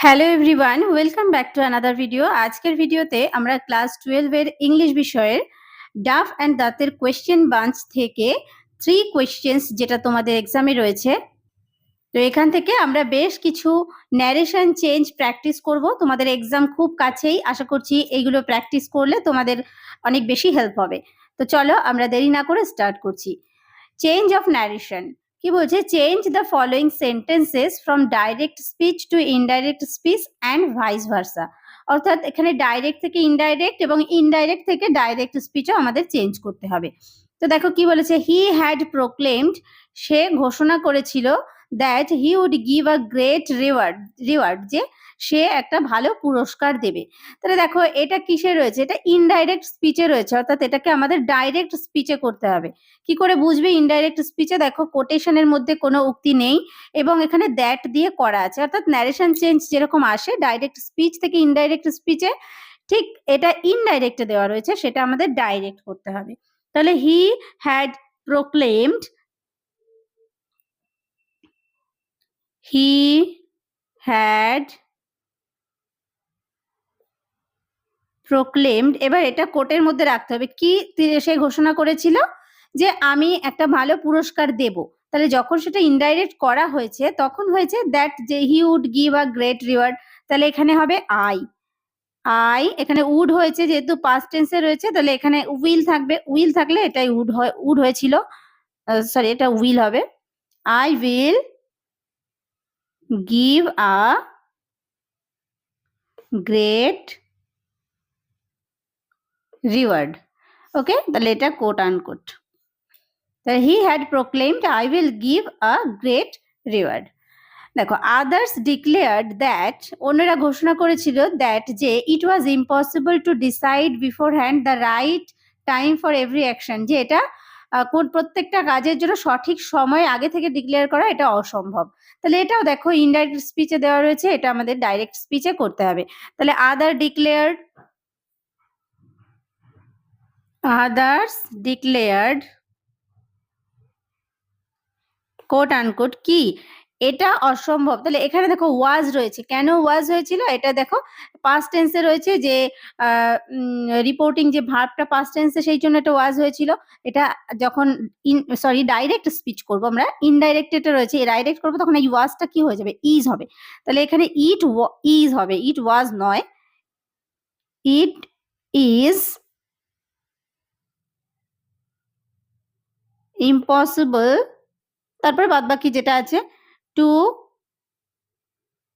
Hello everyone, welcome back to another video. আজকের ভিডিওতে আমরা ক্লাস 12 এর ইংলিশ বিষয়ের ডাফ অ্যান্ড দাঁতের কোয়েশ্চেন বাঞ্চ থেকে 3 কোয়েশ্চেন্স যেটা তোমাদের এক্সামে রয়েছে, তো এখান থেকে আমরা বেশ কিছু ন্যারেশন চেঞ্জ প্র্যাকটিস করব। তোমাদের এক্সাম খুব কাছেই, আশা করছি এইগুলো প্র্যাকটিস করলে তোমাদের অনেক বেশি হেল্প হবে। তো চলো আমরা দেরি না করে স্টার্ট করছি। চেঞ্জ অফ ন্যারেশন কি বলছে? Change the following sentences from direct speech to indirect speech and vice versa. অর্থাৎ এখানে ডাইরেক্ট থেকে ইনডাইরেক্ট এবং ইনডাইরেক্ট থেকে ডাইরেক্ট স্পিচও আমাদের চেঞ্জ করতে হবে। তো দেখো কি বলেছে, হি হ্যাড প্রোক্লেমড, সে ঘোষণা করেছিল, that he would give a great reward, যে সে একটা ভালো পুরস্কার দেবে। তাহলে দেখো এটা কিসে রয়েছে? এটা ইনডাইরেক্ট স্পিচে রয়েছে, অর্থাৎ এটাকে আমাদের ডাইরেক্ট স্পিচে করতে হবে। কি করে বুঝবে ইনডাইরেক্ট স্পিচে? দেখো কোটেশনের মধ্যে কোনো উক্তি নেই এবং এখানে দ্যাট দিয়ে করা আছে, অর্থাৎ ন্যারেশন চেঞ্জ যেরকম আসে ডাইরেক্ট স্পিচ থেকে ইনডাইরেক্ট স্পিচে, ঠিক এটা ইনডাইরেক্টে দেওয়া রয়েছে, সেটা আমাদের ডাইরেক্ট করতে হবে। তাহলে he had proclaimed, he had proclaimed, এবার এটা কোটের মধ্যে রাখতে হবে। কি সে ঘোষণা করেছিল? যে আমি একটা ভালো পুরস্কার দেব। তাহলে যখন সেটা ইনডাইরেক্ট করা হয়েছে তখন হয়েছে দ্যাট, যে he would give a great reward, তাহলে এখানে হবে আই এখানে উড হয়েছে, যেহেতু পাস্ট টেন্সে রয়েছে তাহলে এখানে উইল থাকবে, উইল থাকলে এটাই উড হয়েছিল, সরি এটা উইল হবে। I will give a great reward. Okay, তাহলে এটা কোট আনকোট। তাহলে he had proclaimed I will give a great reward. দেখো আদার্স ডিক্লেয়ার্ড দ্যাট, অন্যরা ঘোষণা করেছিল দ্যাট, যে it was impossible to decide before hand the right time for every action, যে এটা প্রত্যেকটা কাজের জন্য সঠিক সময় আগে থেকে ডিক্লেয়ার করা এটা অসম্ভব। তাহলে এটাও দেখো ইনডাইরেক্ট স্পিচে দেওয়া রয়েছে, এটা আমাদের ডাইরেক্ট স্পিচে করতে হবে। তাহলে আদার্স ডিক্লেয়ার্ড কোট আনকোট কি, এটা অসম্ভব। তাহলে এখানে দেখো ওয়াজ রয়েছে, কেন ওয়াজ হয়েছিল? এটা দেখো পাস্ট টেন্সে রয়েছে, যে রিপোর্টিং যে ভার্বটা পাস্ট টেন্সে, সেই জন্য এটা ওয়াজ হয়েছিল। এটা যখন ডাইরেক্ট স্পিচ করব আমরা, ইনডাইরেক্ট এটা রয়েছে, ডাইরেক্ট করবো তখন এই ওয়াজটা কি হয়ে যাবে? ইজ হবে। তাহলে এখানে ইজ হবে, ইট ওয়াজ নয়, ইট ইজ ইম্পসিবল, তারপরে বাদ বাকি যেটা আছে, to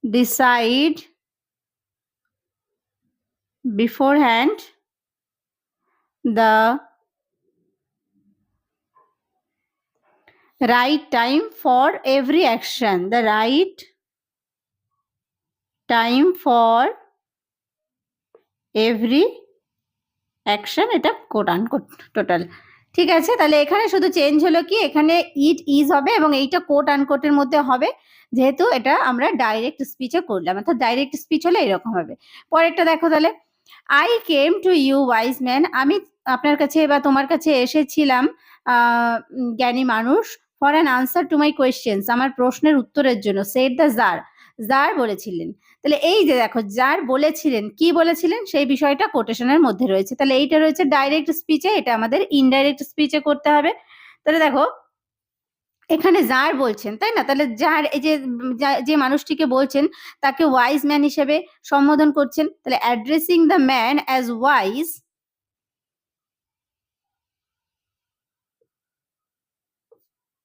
decide beforehand the right time for every action, the right time for every action, এটা কোট আনকোট টোটাল। ঠিক আছে, তাহলে এখানে শুধু চেঞ্জ হলো কি, এখানে ইট ইজ হবে এবং এইটা কোট আনকোটের মধ্যে হবে, যেহেতু এটা আমরা ডাইরেক্ট স্পিচে করলাম, অর্থাৎ ডাইরেক্ট স্পিচ হলে এরকম হবে। পরেরটা দেখো তাহলে, I came to you wise man, আমি আপনার কাছে বা তোমার কাছে এসেছিলাম জ্ঞানী মানুষ, for an answer to my questions, আমার প্রশ্নের উত্তরের জন্য, সেড দ্য জার বলেছিলেন। তাহলে এই যে দেখো যার বলেছিলেন, কি বলেছিলেন সেই বিষয়টা কোটেশনের মধ্যে রয়েছে, তাহলে এইটা রয়েছে ডাইরেক্ট স্পিচে, এটা আমাদের ইনডাইরেক্ট স্পিচে করতে হবে। তাহলে দেখো এখানে যার বলছেন, তাই না? তাহলে যার, এই যে মানুষটিকে বলছেন তাকে ওয়াইজ ম্যান হিসেবে সম্বোধন করছেন, তাহলে addressing the man as wise,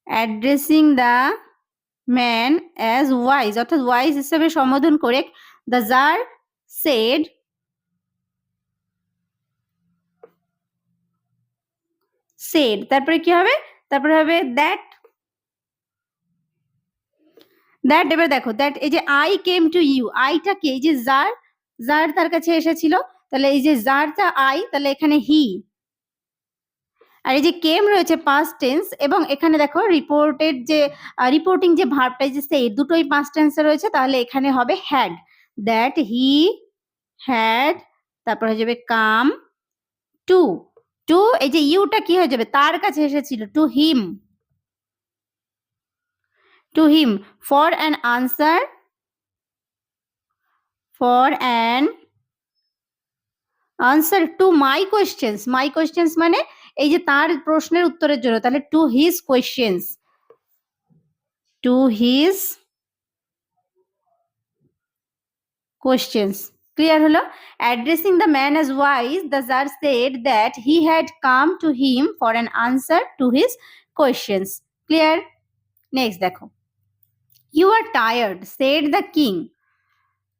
addressing the man as wise, অর্থাৎ ওয়াইজ হিসেবে সম্বোধন করে, দ্য জার সেড, তারপরে কি হবে? তারপরে হবে দ্যাট, এবার দেখো দ্যাট, এই যে আই কেম টু ইউ, আইটা কি? এই যে জার তার কাছে এসেছিল, তাহলে এই যে জারটা আই, তাহলে এখানে হি, আর এই যে কেম রয়েছে পাস্ট টেন্স, এবং এখানে দেখো রিপোর্টিং যে ভার্বটা, যে সেই দুটোই পাস্ট টেন্সে রয়েছে, তাহলে এখানে হবে হ্যাড, দ্যাট হি হ্যাড, তারপর হয়ে যাবে কাম টু, এই যে ইউটা কি হয়ে যাবে? তার কাছে এসেছিল, to him, for an answer for an answer to my questions. My questions মানে এই যে তার প্রশ্নের উত্তরের জন্য, তাহলে to his questions, to his questions. Clear হলো? Addressing the man as wise, the Tsar said that he had come to him for an answer to his questions. Clear? Next দেখো, you are tired, said the king.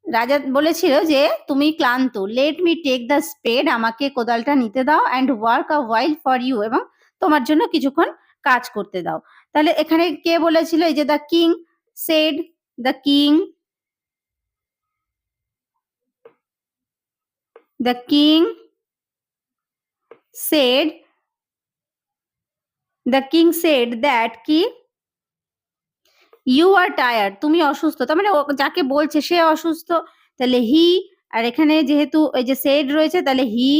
রাজা বলেছিল যে তুমি ক্লান্ত, let me take the spade, আমাকে কোদালটা নিতে দাও, and work a while for you, এবং তোমার জন্য কিছুক্ষণ কাজ করতে দাও। তাহলে এখানে কে বলেছিল? এই যে the king said, the king, the king said, the king said that কি, ইউ আর টায়ার্ড, তুমি অসুস্থ, তার মানে যাকে বলছে সে অসুস্থ, তাহলে হি, আর এখানে যেহেতু এই যে সেড রয়েছে তাহলে he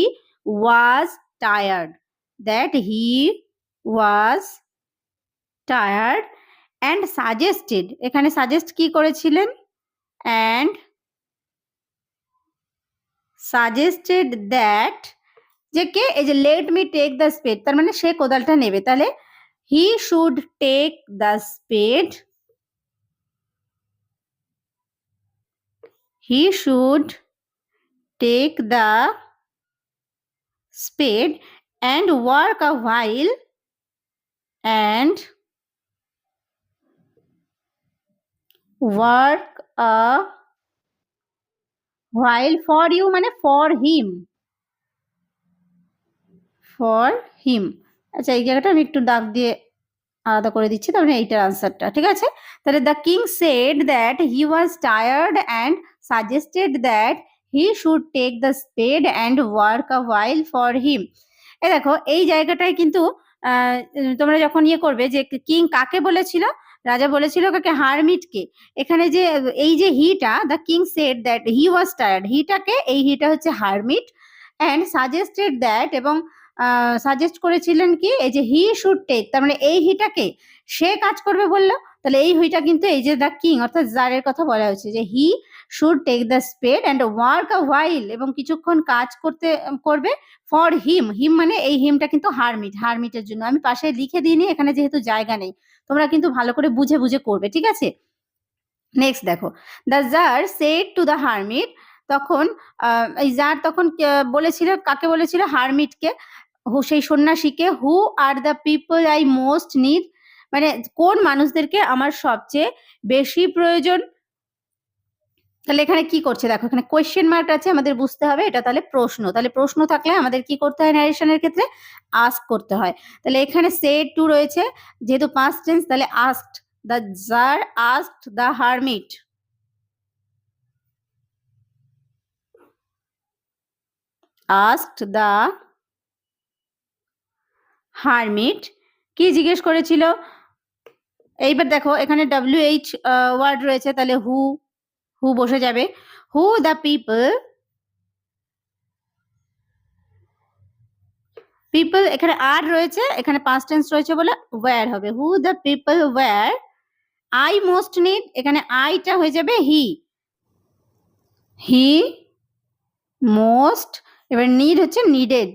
was tired, that he was tired, and suggested, এখানে সাজেস্ট কি করেছিলেন, অ্যান্ড সাজেস্টেড দ্যাট, যে কে, এই যে let me take the spade, তার মানে সে কোদালটা নেবে, তাহলে he should take the spade, he should take the spade and work a while, and work a while for you মানে for him, for him। আচ্ছা, এই জায়গাটা আমি একটু দাগ দিয়ে আলাদা করে দিচ্ছি, তাহলে এইটার আনসারটা ঠিক আছে। তাহলে the king said that he was tired and suggested that he should take the spade and work a while for him. এই দেখো, এই জায়গাটায় কিন্তু তোমরা যখন ইয়ে করবে যে কিং কাকে বলেছিল, রাজা বলেছিল কাকে, হারমিটকে। এখানে যে এই যে হিটা, the king said that he was tired, হিটাকে, এই হিটা হচ্ছে হারমিট, অ্যান্ড সাজেস্টেড দ্যাট, এবং সাজেস্ট করেছিলেন কি, এই যে হি শুড টেক, তার মানে এই হিটাকে সে কাজ করবে বললো, তাহলে এই হুইটা কিন্তু এই যে দ্য কিং অর্থাৎ জারের কথা বলা হয়েছে, যে he should take the spade and work a while, এবং কিছুক্ষণ কাজ করবে ফর হিম, হিম মানে এই হিমটা কিন্তু হারমিট, হারমিটের জন্য। আমি পাশে লিখে দিইনি, এখানে যেহেতু জায়গা নেই, তোমরা কিন্তু ভালো করে বুঝে বুঝে করবে, ঠিক আছে। নেক্সট দেখো, the tsar said to the hermit, তখন এই জার তখন বলেছিল, কাকে বলেছিল, হারমিটকে, সেই সন্ন্যাসীকে, who are the people I most need, মানে কোন মানুষদেরকে আমার সবচেয়ে বেশি প্রয়োজন। তাহলে এখানে কি করছে দেখো, এখানে কোয়েশ্চেন মার্ক আছে, আমাদের বুঝতে হবে এটা তাহলে প্রশ্ন, তাহলে প্রশ্ন থাকলে আমাদের কি করতে হয়, ন্যারেশনের ক্ষেত্রে আস্ক করতে হয়। তাহলে এখানে সেড টু রয়েছে, যেহেতু পাস্ট টেন্স, তাহলে asked, the tsar asked the hermit, asked the hermit, কি জিজ্ঞেস করেছিল। এইবার দেখো এখানে WH ওয়ার্ড রয়েছে, তাহলে হু, হু বসে যাবে, হু দ্য পিপল, পিপল এখানে আর রয়েছে, এখানে পাস্ট টেন্স রয়েছে বলে ওয়্যার হবে, who the people were I most need, এখানে আইটা হয়ে যাবে হি, হি মোস্ট, এবার নিড হচ্ছে নিডেড,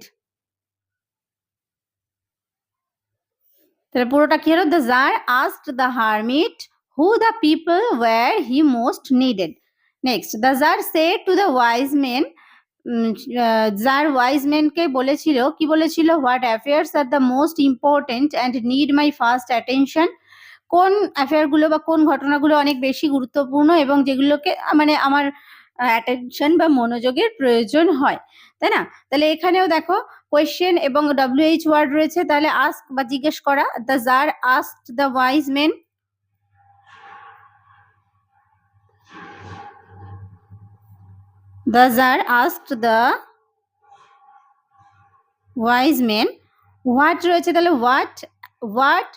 তাহলে পুরোটা কি হলো, the tsar asked the hermit who the people were he most needed. Next, the tsar said to the wise men, tsar wise মেনকে বলেছিল, কি বলেছিল, what affairs are the most important and need my first attention, কোন অ্যাফেয়ারগুলো বা কোন ঘটনাগুলো অনেক বেশি গুরুত্বপূর্ণ এবং যেগুলোকে মানে আমার অ্যাটেনশন বা মনোযোগের প্রয়োজন হয়, তাই না। তাহলে এখানেও দেখো কোয়েশ্চেন এবং WH ওয়ার্ড রয়েছে, তাহলে আস্ক বা জিজ্ঞেস করা, the tsar asked the wise men, the Tsar asked the wise men, what রয়েছে, তাহলে what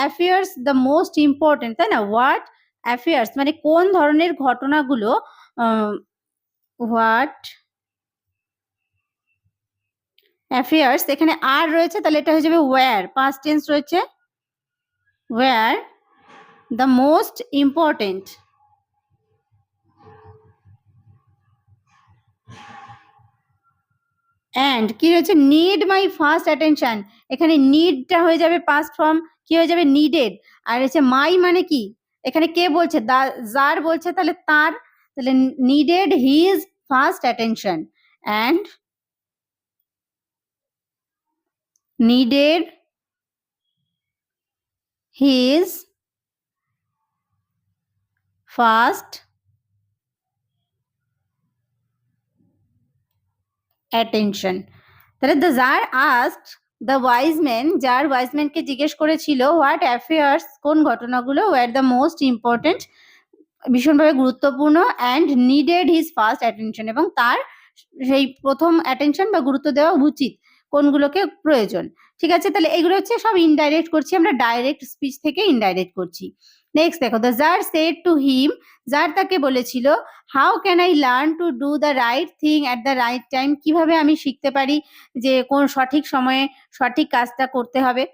affairs the most important, তাই না, what affairs মানে কোন ধরনের ঘটনাগুলো, what affairs, এখানে আর রয়েছে, তাহলে এটা হয়ে যাবে where, past tense রয়েছে, where the most important, and কি রয়েছে নিড মাই ফার্স্ট অ্যাটেনশন, এখানে নিডটা হয়ে যাবে পাস্ট ফর্ম, কি হয়ে যাবে নিডেড। আর হচ্ছে মাই মানে কি, এখানে কে বলছে যার বলছে, তাহলে তার, তাহলে needed his first attention and needed his first attention। তাহলে the Tsar asked the wise men, যার wise men কে জিজ্ঞেস করেছিল what affairs, কোন ঘটনাগুলো were the most important, ভীষণভাবে গুরুত্বপূর্ণ, and needed his first attention, এবং তার সেই প্রথম অ্যাটেনশন বা গুরুত্ব দেওয়া উচিত, কোনগুলোকে প্রয়োজন। ঠিক আছে, তাহলে এগুলো হচ্ছে সব ইনডাইরেক্ট করছি আমরা, ডাইরেক্ট স্পিচ থেকে ইনডাইরেক্ট করছি। নেক্সট দেখো, the tsar said to him, tsar তাকে বলেছিল how can I learn to do the right thing at the right time, কিভাবে আমি শিখতে পারি যে কোন সঠিক সময়ে সঠিক কাজটা করতে হবে,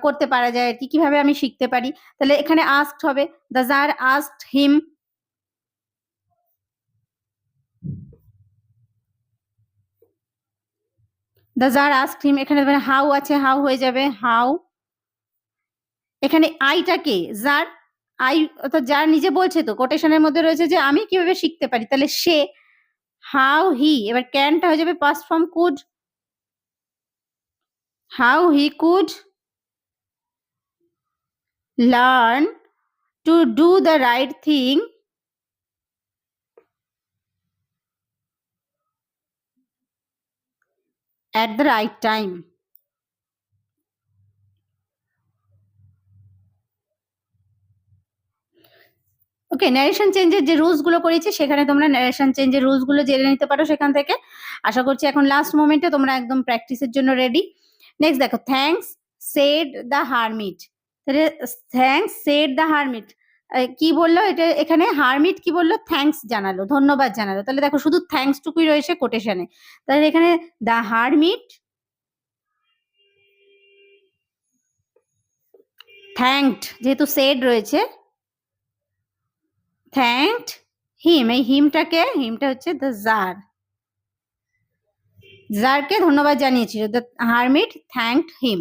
করতে পারা যায় আর কি, কিভাবে আমি শিখতে পারি। তাহলে এখানে আস্কড হবে, the tsar asked him. The tsar asked him, এখানে হাউ আছে, হাউ হয়ে যাবে হাউ। এখানে আইটা কে, যার, আই অর্থাৎ যার নিজে বলছে, তো কোটেশনের মধ্যে রয়েছে যে আমি কিভাবে শিখতে পারি, তাহলে সে, হাউ হি, এবার ক্যানটা হয়ে যাবে past form could, how he could learn to do the right thing at the right time। Okay, narration চেঞ্জের যে রুলস গুলো করেছি সেখানে তোমরা ন্যারেশন চেঞ্জের রুলস গুলো জেনে নিতে পারো সেখান থেকে। আশা করছি এখন লাস্ট মোমেন্টে তোমরা একদম প্র্যাকটিসের জন্য রেডি। নেক্সট দেখো, থ্যাঙ্কস সেড দ্য হারমিট, তাহলে থ্যাঙ্কস সেড দ্য হারমিট কি বললো, এটা এখানে হারমিট কি বললো, থ্যাঙ্কস জানালো, ধন্যবাদ জানালো। তাহলে দেখো শুধু থ্যাঙ্কস টুকুই রয়েছে কোটেশনে, তাহলে এখানে দ্য হারমিট থ্যাঙ্কড, যেহেতু সেড রয়েছে, থ্যাঙ্কড হিম, এই হিমটাকে, হিমটা হচ্ছে দ্য জার, জারকে ধন্যবাদ জানিয়েছিল, the hermit thanked him.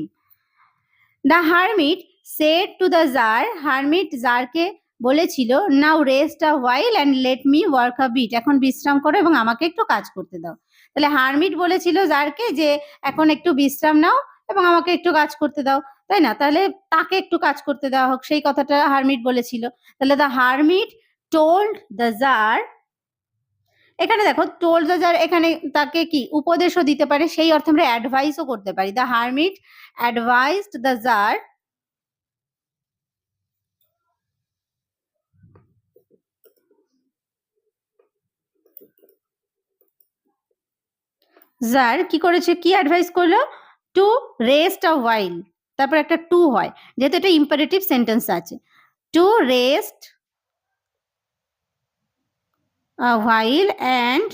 The hermit said to the tsar, hermit জারকে বলেছিল now rest a while and let me work a bit, এখন বিশ্রাম করো এবং আমাকে একটু কাজ করতে দাও। তাহলে হারমিট বলেছিল জারকে যে এখন একটু বিশ্রাম নাও এবং আমাকে একটু কাজ করতে দাও, তাই না? তাহলে তাকে একটু কাজ করতে দেওয়া হোক, সেই কথাটা হারমিট বলেছিল। তাহলে the hermit told the tsar, এখানে দেখো টোল্ড দ্য জার, এখানে তাকে কি উপদেশও দিতে পারে, সেই অর্থে আমরা অ্যাডভাইসও করতে পারি। The hermit advised the tsar, tsar কি করেছে, কি অ্যাডভাইস করলো, টু রেস্ট আ হোয়াইল, তারপর একটা টু হয়, যেহেতু এটা ইম্পারেটিভ সেন্টেন্স আছে, to rest a while and,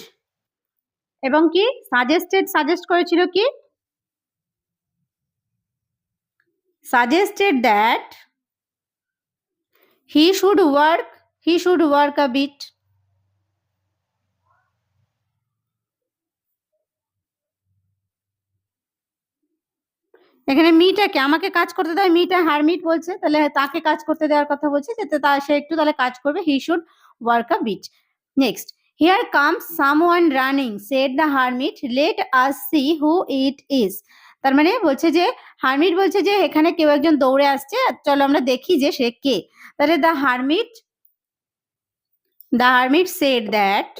এবং কি সাজেস্টেড, সাজেস্ট করেছিল কি, suggested that he should work a bit. এখানে মিটাকে, আমাকে কাজ করতে দেয়, মিটা হারমিট বলছে, তাহলে তাকে কাজ করতে দেওয়ার কথা বলছে, যাতে সে একটু তাহলে কাজ করবে, he should work a bit. Next, here comes someone running said the hermit let us see who it is, তার মানে বলছে যে, হারমিট বলছে যে এখানে কেউ একজন দৌড়ে আসছে, চলো আমরা দেখি যে সে কে। তাহলে দ্য হারমিট সেড দ্যাট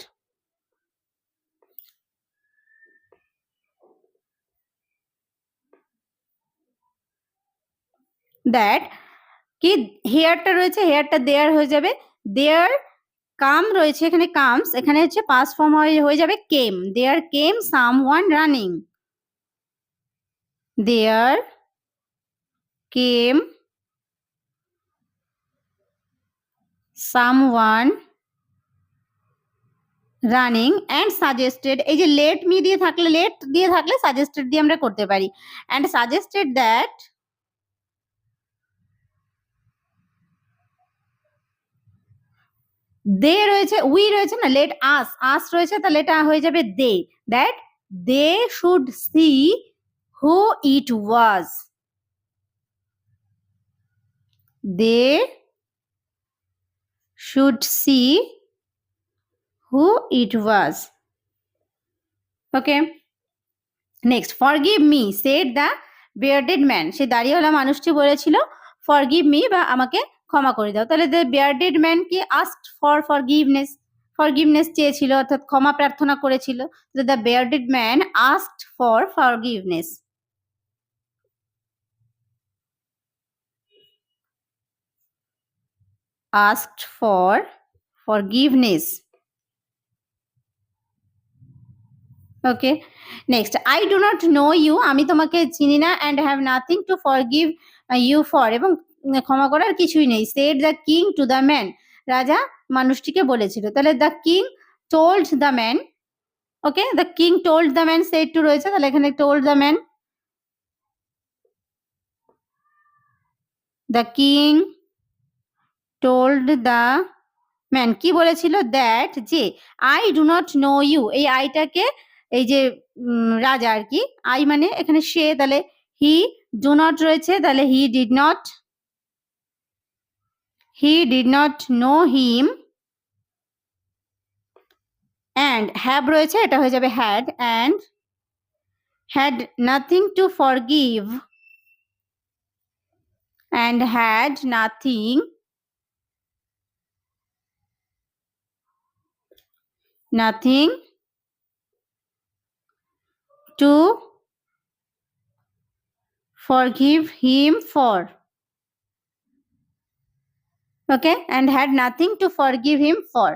কি, হেয়ারটা রয়েছে, হেয়ারটা দেয়ার হয়ে যাবে, দেয়ার, কাম রয়েছে এখানে কামস, এখানে হচ্ছে পাস্ট ফর্ম হয়ে যাবে came, there came someone running, there came someone running and suggested, এই যে লেট মি দিয়ে থাকলে, লেট দিয়ে থাকলে সাজেস্টেড দিয়ে আমরা করতে পারি, অ্যান্ড সাজেস্টেড দ্যাট দে রয়েছে, উই রয়েছে না, লেট আস, আস রয়েছে, তাহলে এটা হয়ে যাবে দে, that they should see who it was. They should see who it was. Okay. Next forgive me said the bearded man, সে দাড়িওয়ালা মানুষটি বলেছিল ফরগিভ মি বা আমাকে ক্ষমা করে দাও। তাহলে দ্য বিয়ার্ডেড ম্যান কি আস্কড ফর ফরগিভনেস চেয়েছিল, অর্থাৎ ক্ষমা প্রার্থনা করেছিল। The bearded man asked for forgiveness. asked for forgiveness. Okay, next I do not know you, আমি তোমাকে চিনি না, and have nothing to forgive you for, এবং ক্ষমা করার কিছুই নেই। Said the king to the man, রাজা মানুষটিকে বলেছিল। তাহলে the king told the man, okay, the king told the man said to রয়েছে, তাহলে এখানে told the man. The king told the man কি বলেছিল, দ্যাট যে I do not know you, এই আইটাকে এই যে রাজা আর কি, আই মানে এখানে সে, তাহলে হি ডু নট রয়েছে, তাহলে হি did not know him, and have রয়েছে, এটা হয়ে যাবে had, and had nothing to forgive, and had nothing to forgive him for. Okay, and had nothing to forgive him for.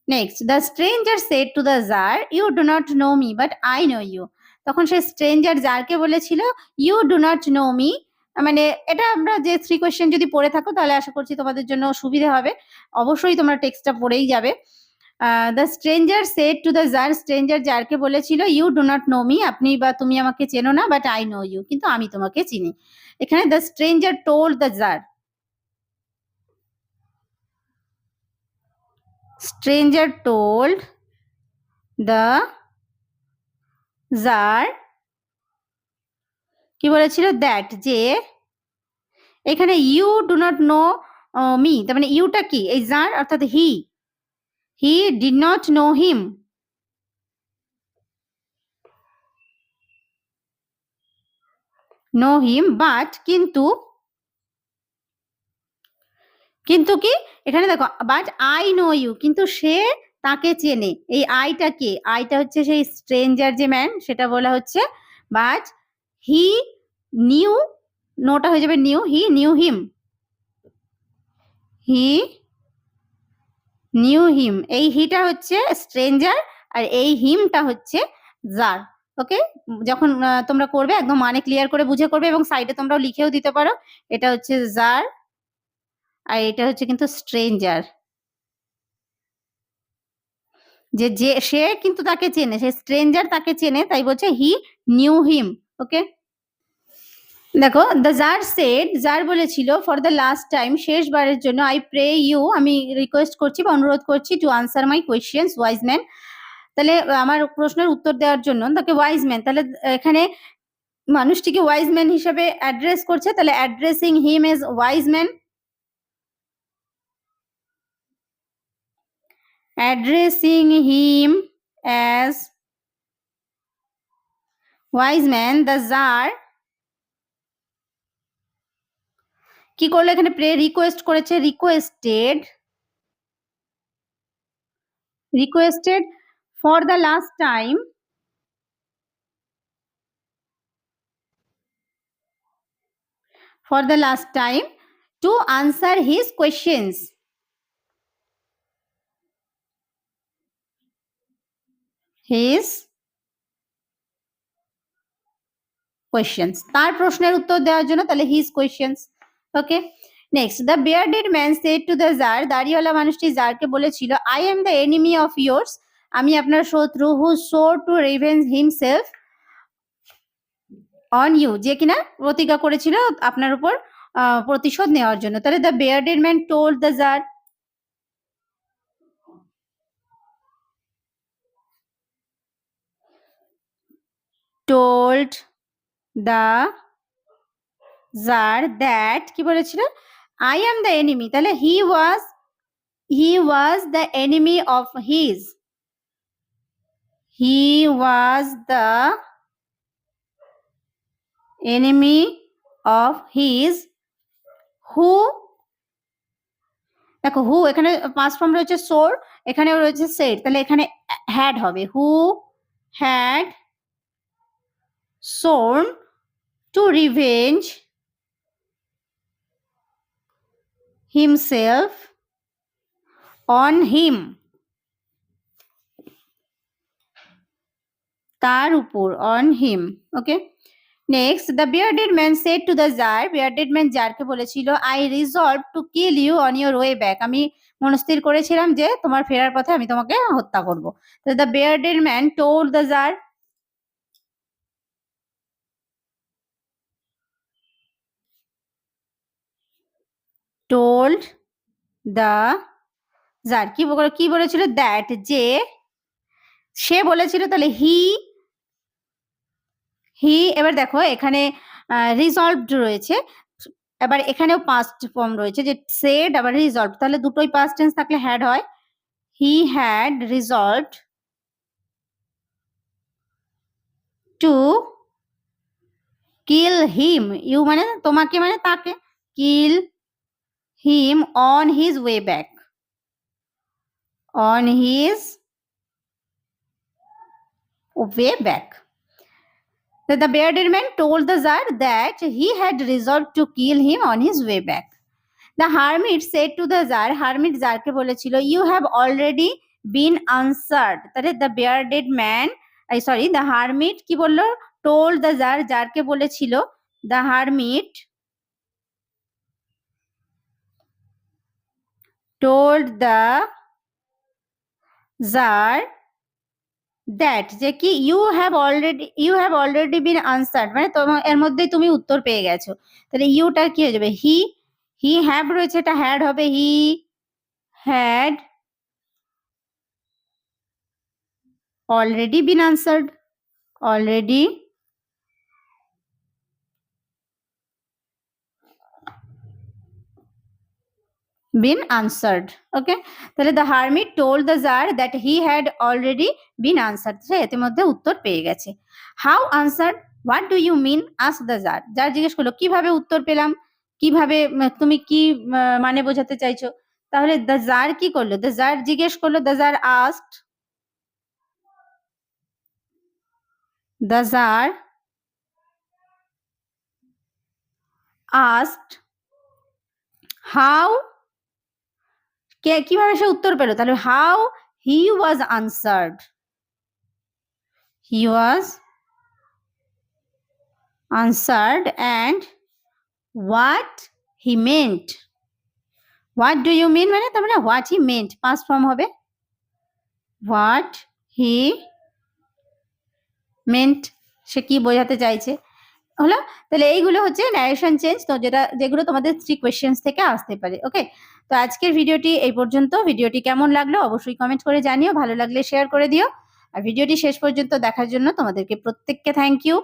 Next, the stranger said to the Tsar, you do not know me but I know you. তখন সে stranger জারকে বলেছিল you do not know me, মানে এটা আমরা যে 3 question যদি পড়ে থাকো তাহলে আশা করছি তোমাদের জন্য সুবিধা হবে। অবশ্যই তোমরা টেক্সটটা পড়েই যাবে। The stranger said to the tsar, stranger জারকে বলেছিল you do not know me, আপনি বা তুমি আমাকে চেনো না, বাট আই নো ইউ, কিন্তু আমি তোমাকে চিনি। এখানে the stranger told the tsar, stranger told the czar কি বলেছিল, দ্যাট যে এখানে you do not know me, তার মানে ইউটা কি, এই জার অর্থাৎ he did not know him, but কিন্তু কি এখানে দেখো, বাট আই নো ইউ, কিন্তু সে তাকে চেনে। এই আইটা কে, আইটা হচ্ছে সেই স্ট্রেঞ্জার যে ম্যান, সেটা বলা হচ্ছে। বাট হি নিউ, নোটা হয়ে যাবে নিউ, হি নিউ হিম, এই হিটা হচ্ছে স্ট্রেঞ্জার আর এই হিমটা হচ্ছে জার। ওকে, যখন তোমরা করবে একদম মানে ক্লিয়ার করে বুঝে করবে, এবং সাইডে তোমরাও লিখেও দিতে পারো, এটা হচ্ছে জার আর এটা হচ্ছে কিন্তু স্ট্রেঞ্জার। যে সে কিন্তু তাকে চেনে, সে স্ট্রেঞ্জার তাকে চেনে, তাই বলছে হি নিউ হিম। ওকে, দেখো দ্য জার সেড, জার বলেছিল ফর দ্য লাস্ট টাইম, শেষবারের জন্য, আই প্রে ইউ, আমি রিকোয়েস্ট করছি বা অনুরোধ করছি, to answer my questions wise man, তাহলে আমার প্রশ্নের উত্তর দেওয়ার জন্য, তাকে ওয়াইজ ম্যান, তাহলে এখানে মানুষটিকে ওয়াইজ ম্যান হিসেবে অ্যাড্রেস করছে, তাহলে addressing him as wise man, addressing him as wise man, the tsar কি করলো এখানে, প্রে রিকোয়েস্ট করেছে, requested for the last time, to answer his questions. তার প্রশ্নের উত্তর দেওয়ার জন্য, তাহলে his questions. Okay, next the bearded man said to the tsar, দাড়িওয়ালা মানুষটি জারকে বলেছিল I am the enemy of yours, আমি আপনার শত্রু, who swore to revenge himself on you, যে কিনা প্রতিজ্ঞা করেছিল আপনার উপর প্রতিশোধ নেওয়ার জন্য। তাহলে the bearded man told the tsar, told the tsar that কি বলেছিল I am the enemy, তাহলে he was the enemy of his. He was the enemy of his who, দেখো হু এখানে পাস্ট ফর্ম রয়েছে সোর, এখানেও রয়েছে সেড, তাহলে এখানে হ্যাড হবে who had sworn to revenge himself on him, তার উপর, on him. Okay, next the bearded man said to the tsar, bearded man জারকে বলেছিল I resolve to kill you on your way back, আমি মনস্থির করেছিলাম যে তোমার ফেরার পথে আমি তোমাকে হত্যা করব। তো the bearded man told the tsar, told the tsar কি বলেছিল দ্যাট, যে সে বলেছিল, তাহলে হি এবার দেখো এখানে রিজলভড রয়েছে, এবার এখানেও পাস্ট ফর্ম রয়েছে যে সেড আবার রিজলভ, তাহলে দুটোই পাস্ট টেন্স থাকলে হ্যাড হয়। He had resolved to kill him, you মানে তোমাকে মানে তাকে, kill him on his way back, on his way back. The bearded man told the Tsar that he had resolved to kill him on his way back. The hermit said to the Tsar, hermit জারকে বলেছিল you have already been answered, তাহলে the bearded man, the hermit কি বললো, told the Tsar, জারকে বলেছিল the hermit told the Tsar that যে কি you have already been answered, মানে তোমার এর মধ্যেই তুমি উত্তর পেয়ে গেছো, তাহলে ইউটা কি হয়ে যাবে হি হ্যাভ রয়েছে, এটা হ্যাড হবে, he had already been answered, already been answered. ওকে, তাহলে the hermit told the Tsar that he had already been answered, সে ইতিমধ্যে উত্তর পেয়ে গেছে। how answered, what do you mean, asked the Tsar, যার জিজ্ঞেস করলো কিভাবে উত্তর পেলাম, কিভাবে তুমি কি মানে বোঝাতে চাইছো, তাহলে the Tsar কি করলো, the Tsar জিজ্ঞেস করলো, the Tsar asked, the Tsar asked how, কিভাবে সে উত্তর পেল, তাহলে how he was answered, he was answered and what he meant, what do you mean মানে তার মানে what he meant past form হবে, what he meant, সে কি বোঝাতে চাইছে হলো। তাহলে এইগুলো হচ্ছে ন্যারেশন চেঞ্জ, তো যেগুলো তোমাদের 3 কোয়েশ্চেন্স থেকে আসতে পারে। ওকে, তো আজকের ভিডিওটি এই পর্যন্ত। ভিডিওটি কেমন লাগলো অবশ্যই কমেন্ট করে জানিও, ভালো লাগলে শেয়ার করে দিও, আর ভিডিওটি শেষ পর্যন্ত দেখার জন্য তোমাদেরকে প্রত্যেককে থ্যাংক ইউ।